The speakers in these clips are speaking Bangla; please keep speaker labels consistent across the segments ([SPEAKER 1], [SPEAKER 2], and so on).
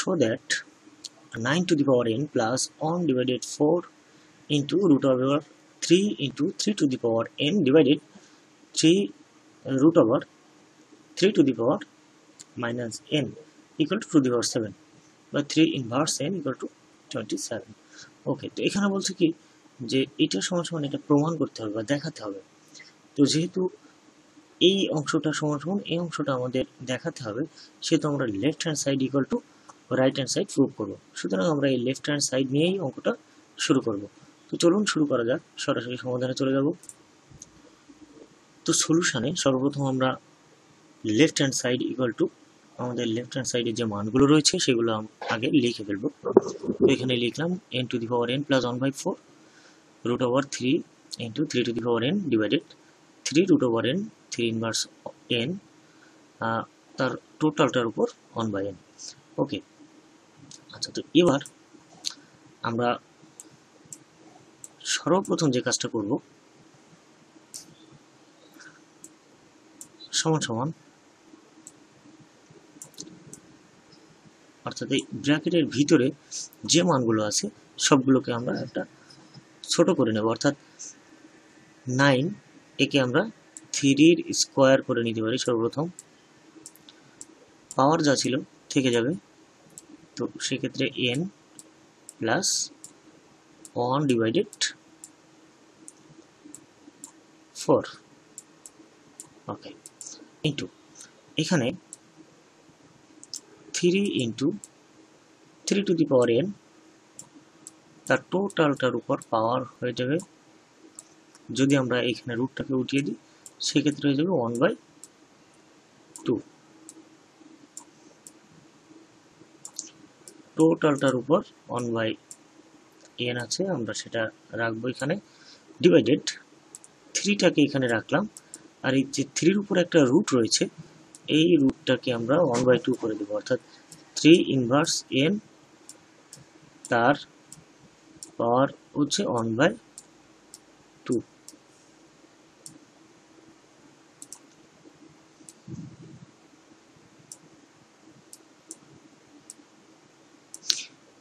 [SPEAKER 1] show that 9 to the power n plus 1 divided 4 into root over 3 into 3 to the power n divided 3 root over 3 to the power minus n equal to the power 7 বা 3 inverse n equal to 27. ওকে, তো এখানে বলছে কি যে এটা সমান সমান এটা প্রমাণ করতে হবে বা দেখাতে হবে। তো যেহেতু এই অংশটা সমান সমান এই অংশটা আমাদের দেখাতে হবে, সেহেতু আমরা left hand side equal to right hand side prove করব। সুতরাং আমরা এই লেফট হ্যান্ড সাইড নিয়েই অঙ্কটা শুরু করব। তো চলুন শুরু করা যাক, সরাসরি সমাধানে চলে যাব। তো সলিউশনে সর্বপ্রথম আমরা left hand side equal to আমাদের লেফট হ্যান্ড সাইডে যে মানগুলো রয়েছে সেগুলো আগে লিখে ফেলবো। তো এখানে লিখলাম n to the power n plus 1/4 root over 3 into 3 to the power n divided 3 root over n 3 inverse n তার টোটালটার উপর 1/n। ওকে, আচ্ছা, তো এবার আমরা সর্বপ্রথম যে কাজটা করব সমান সমান অর্থাৎ এই ব্র্যাকেটের ভিতরে যে মানগুলো আছে সবগুলোকে আমরা একটা ছোট করে নেব, অর্থাৎ 9 একে আমরা 3 স্কোয়ার করে নিতে পারি। সর্বপ্রথম পাওয়ার যা ছিল থেকে যাবে, তো সেক্ষেত্রে n প্লাস 1 ডিভাইডেড 4। ওকে, ইন্টু এখানে 3 into 3 to the power n তার টোটালটার উপর পাওয়ার হয়ে যাবে, যদি আমরা এখানে রুটটাকে উঠিয়ে দিই সেক্ষেত্রে হয়ে যাবে 1/2। টোটালটার উপর 1/n আছে, আমরা সেটা রাখবো এখানে, ডিভাইডেড 3টাকে এখানে রাখলাম, আর এই যে 3-র উপর একটা রুট রয়েছে এই রুটটাকে আমরা 1/2 করে দেবো, অর্থাৎ 3 ইনভার্স n তার পাওয়ার হচ্ছে 1/2।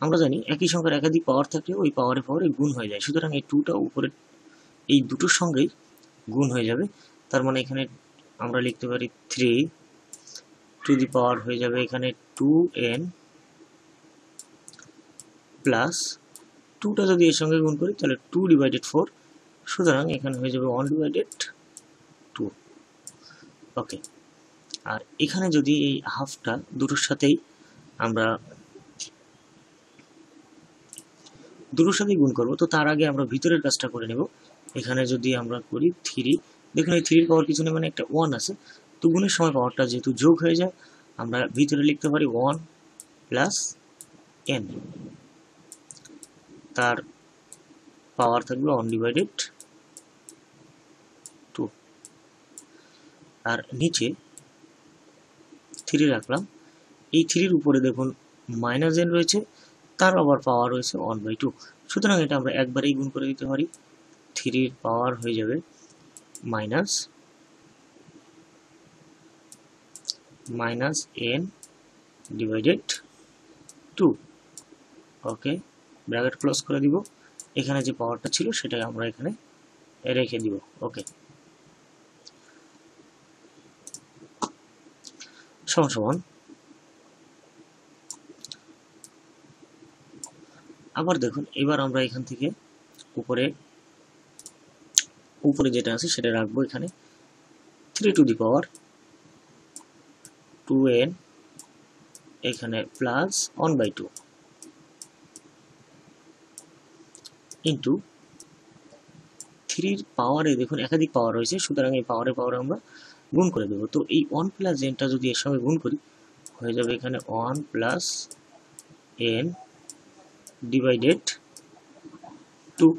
[SPEAKER 1] আমরা জানি একই সংখ্যার একাধিক পাওয়ার থাকলে ওই পাওয়ারে গুণ হয়ে যায়, সুতরাং এই 2টা উপরে এই দুটোর সঙ্গেই গুণ হয়ে যাবে। তার মানে এখানে আমরা লিখতে পারি 3 টু দি পাওয়ার হয়ে যাবে এখানে 2n প্লাস 2টা যদি এর সঙ্গে গুণ করি তাহলে 2/4, সুতরাং এখানে হয়ে যাবে 1/2। ওকে, আর এখানে যদি এই হাফটা দুটোর সাথেই আমরা গুণ করব, তো তার আগে আমরা ভিতরের কাজটা করে নেব। এখানে যদি আমরা করি 3, দেখুন এই 3-র পাওয়ার কিছু নেই, মানে একটা 1 আছে, তো গুণের সময় পাওয়ারটা যেহেতু যোগ হয়ে যায় আমরা ভিতরে লিখতে পারি 1 প্লাস n, তার পাওয়ার থাকবে 1/2, আর নিচে 3 রাখলাম। এই 3-র উপরে দেখুন মাইনাস n রয়েছে, তার আবার পাওয়ার রয়েছে 1/2, সুতরাং এটা আমরা একবারেই গুণ করে দিতে পারি। 3-র পাওয়ার হয়ে যাবে মাইনাস n ডিভাইডেড 2। ওকে, ব্র্যাকেট ক্লোজ করে দিব, এখানে যে পাওয়ারটা ছিল সেটাই আমরা এখানে রেখে দিব। ওকে, সমান সমান আবার দেখুন এবার আমরা এখান থেকে উপরে যেটা আছে সেটা রাখবো, এখানে 3 টু দি পাওয়ার 2n এখানে প্লাস 1/2 ইন্টু 3-র পাওয়ারে দেখুন একাধিক পাওয়ার রয়েছে, সুতরাং এই পাওয়ারে আমরা গুণ করে দেবো। তো এই 1 প্লাস nটা যদি এর সঙ্গে গুণ করি হয়ে যাবে এখানে 1 প্লাস n ডিভাইডেড 2,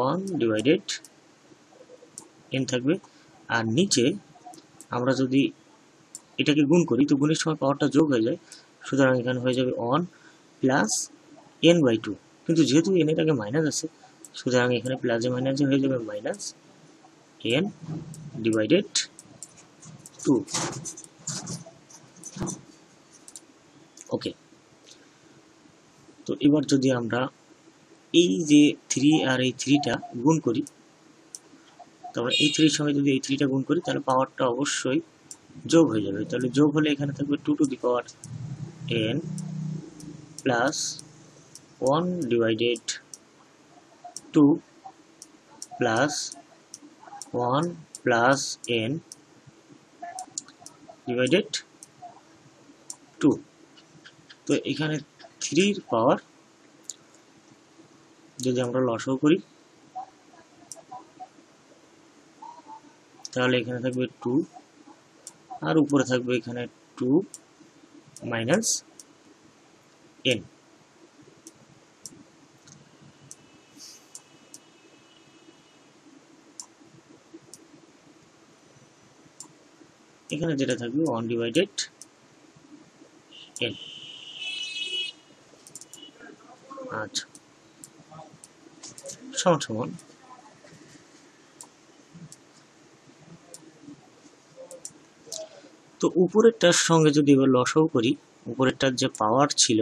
[SPEAKER 1] 1/n থাকবে, আর নিচে আমরা যদি এটাকে গুণ করি তো গুণের সময় পাওয়ারটা যোগ হয়ে যায়, সুতরাং এখানে হয়ে যাবে 1 প্লাস n/2, কিন্তু যেহেতু n এর আগে মাইনাস আছে সুতরাং এখানে প্লাসে মাইনাসে হয়ে যাবে মাইনাস n ডিভাইডেড 2। ওকে, তো এবার যদি আমরা এই যে 3 আর এই 3টা গুণ করি, তারপরে এই 3 এর সঙ্গে যদি এই 3টা গুণ করি তাহলে পাওয়ারটা অবশ্যই যোগ হয়ে যাবে। তাহলে যোগ হলে এখানে থাকবে 2 to the power n plus 1 divided 2 plus 1 plus n divided 2। তো এখানে 3 এর পাওয়ার যদি আমরা লসাগু করি তাহলে এখানে থাকবে 2 আর উপরে থাকবে এখানে 2 মাইনাস n। এখানে যেটা থাকবে 1 ডিভাইডেড n। আচ্ছা, সমান সমান তো উপরেরটার সঙ্গে যদি এবার লসাগু করি, উপরেরটার যে পাওয়ার ছিল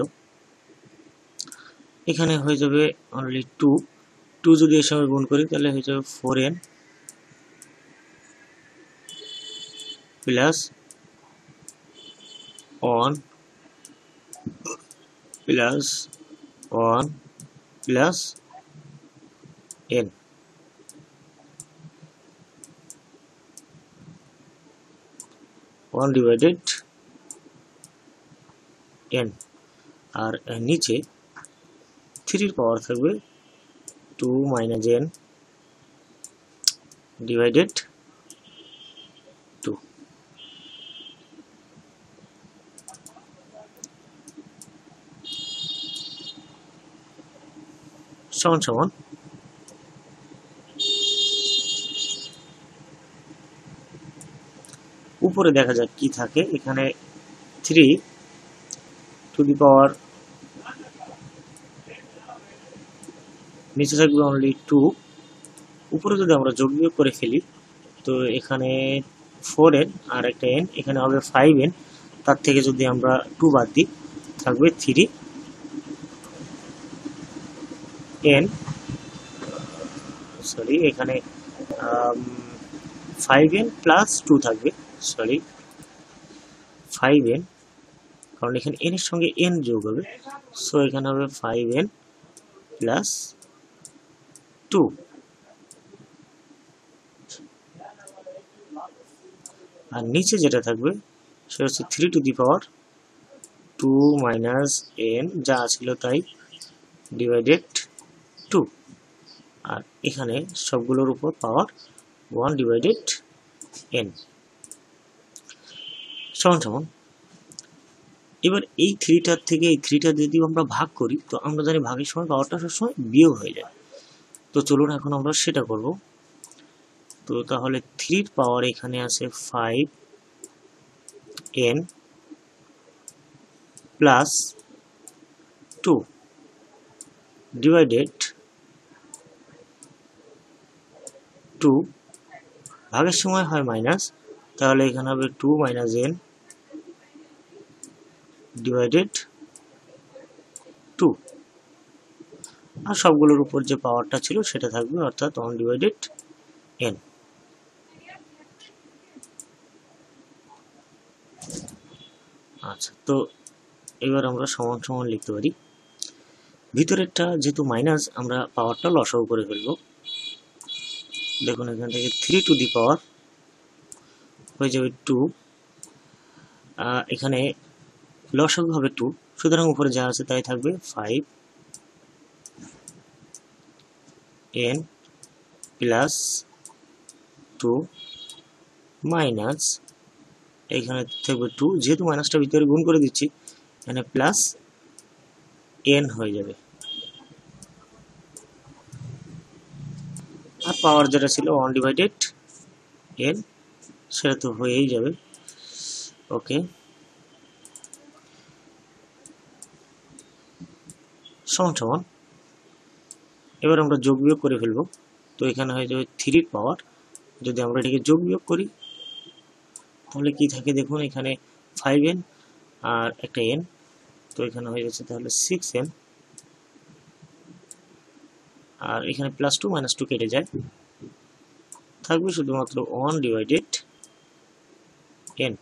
[SPEAKER 1] এখানে হয়ে যাবে অনলি 2, 2 যদি এর সঙ্গে গুণ করি তাহলে হয়ে যাবে 4n plus 1 plus 1 plus n। Divided n আর নিচে 3 এর পাওয়ার থাকবে 2 মাইনাস n ডিভাইডেড 2। সমান সমান উপরে দেখা যাক কি থাকে। এখানে 3 টু দি পাওয়ার, নিচে থাকবে অনলি 2, উপরে যদি আমরা যোগ বিয়োগ করে ফেলি তো এখানে 4n আর একটা n, এখানে হবে 5n, তার থেকে যদি আমরা 2 বাদ দিই থাকবে 3n, সরি এখানে 5n প্লাস 2 থাকবে, সরি 5n, কারণ এখানে n এর সঙ্গে n যোগ হবে, সো এখানে হবে 5n প্লাস 2। আর নিচে যেটা থাকবে সেটা হচ্ছে 3 to the power 2 minus n, যা ছিল তাই, ডিভাইডেড 2। আর এখানে সবগুলোর উপর পাওয়ার 1 ডিভাইডেড n সমান সমান। এবার এই 3টার থেকে এই 3টা যদি আমরা ভাগ করি তো আমরা জানি ভাগের সময় পাওয়ারটা সবসময় বিয়োগ হয়ে যায়। তো চলুন এখন আমরা সেটা করব। তো তাহলে 3 এর পাওয়ার এখানে আছে 5n প্লাস 2 ডিভাইডেড 2, ভাগের সময় হয় মাইনাস, তাহলে এখানে হবে 2 মাইনাস n ডিভাইডেড 2। আর সবগুলোর উপর যে পাওয়ারটা ছিল সেটা থাকবে, অর্থাৎ 1 ডিভাইডেড n। আচ্ছা, তো এবার আমরা সমান সমান লিখতে পারি। ভিতরেরটা যেহেতু মাইনাস, আমরা পাওয়ারটা লসাগু করে ফেলবো। দেখুন এখান থেকে 3 টু দি পাওয়ার হয়ে যাবে 2, এখানে লসাগু হবে 2, সুতরাং উপরে যা আছে তাই থাকবে 5n প্লাস 2 মাইনাস, এখানে থাকবে 2, যেহেতু মাইনাসটা ভিতরে গুণ করে দিচ্ছি এখানে প্লাস n হয়ে যাবে। আর পাওয়ার যেটা ছিল 1 ডিভাইডেড n, সেটা তো হয়েই যাবে। ওকে, সমান সমান এবার আমরা যোগ বিয়োগ করে ফেলবো। তো এখানে হয়ে যাবে 3 এর পাওয়ার, যদি আমরা এটাকে যোগ বিয়োগ করি তাহলে কি থাকে দেখুন, এখানে 5n আর একটা n, তো এখানে হয়ে গেছে তাহলে 6n, আর এখানে +2 -2 কেটে যায়, থাকবে শুধুমাত্র 1 ডিভাইডেড n।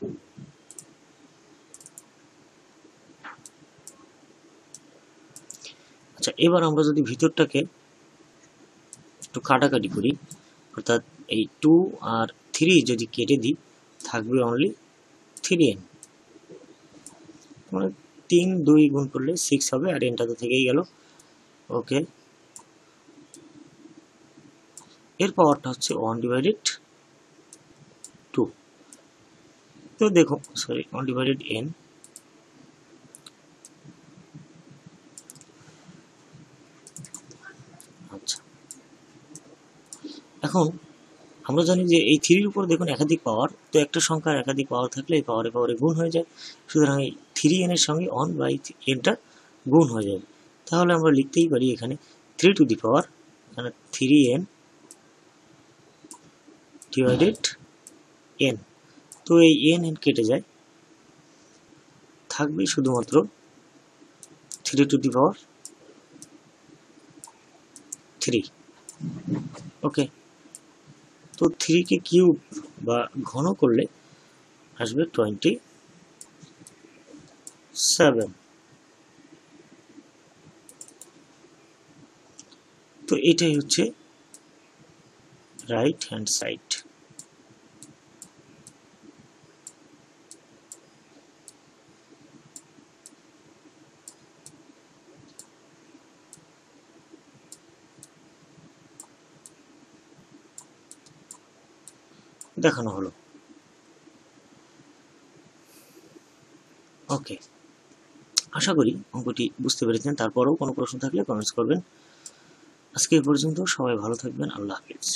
[SPEAKER 1] আচ্ছা, এবার আমরা যদি ভিতরটাকে একটু কাটাকাটি করি, অর্থাৎ এই 2 আর 3 যদি কেটে দিই, থাকবে অনলি 3n, মানে 3 2 গুণ করলে 6 হবে, আর nটা তো থেকেই গেল। ওকে, এর পাওয়ারটা হচ্ছে 1 ডিভাইডেড 2। তো দেখো, সরি, 1 ডিভাইডেড n। আচ্ছা, এখন আমরা জানি যে এই 3 এর উপর দেখুন একাধিক পাওয়ার, তো একটা সংখ্যার একাধিক পাওয়ার থাকলে এই পাওয়ারে পাওয়ারে গুণ হয়ে যায়, সুতরাং এই 3n এর সঙ্গে 1/n টা গুণ হয়ে যাবে। তাহলে আমরা লিখতেই পারি এখানে 3 টু দি পাওয়ার, এখানে 3n ডিভাইডেড n। তো এই n কেটে যায়, থাকবে শুধুমাত্র 3 টু দি পাওয়ার 3। ওকে, তো 3 কে কিউব বা ঘন করলে আসবে 27। তো এটাই হচ্ছে রাইট হ্যান্ড সাইড। দেখানো হলো। ওকে, আশা করি অঙ্কটি বুঝতে পেরেছেন। তারপরেও কোনো প্রশ্ন থাকলে কমেন্টস করবেন। আজকে এই পর্যন্ত, সবাই ভালো থাকবেন। আল্লাহ হাফেজ।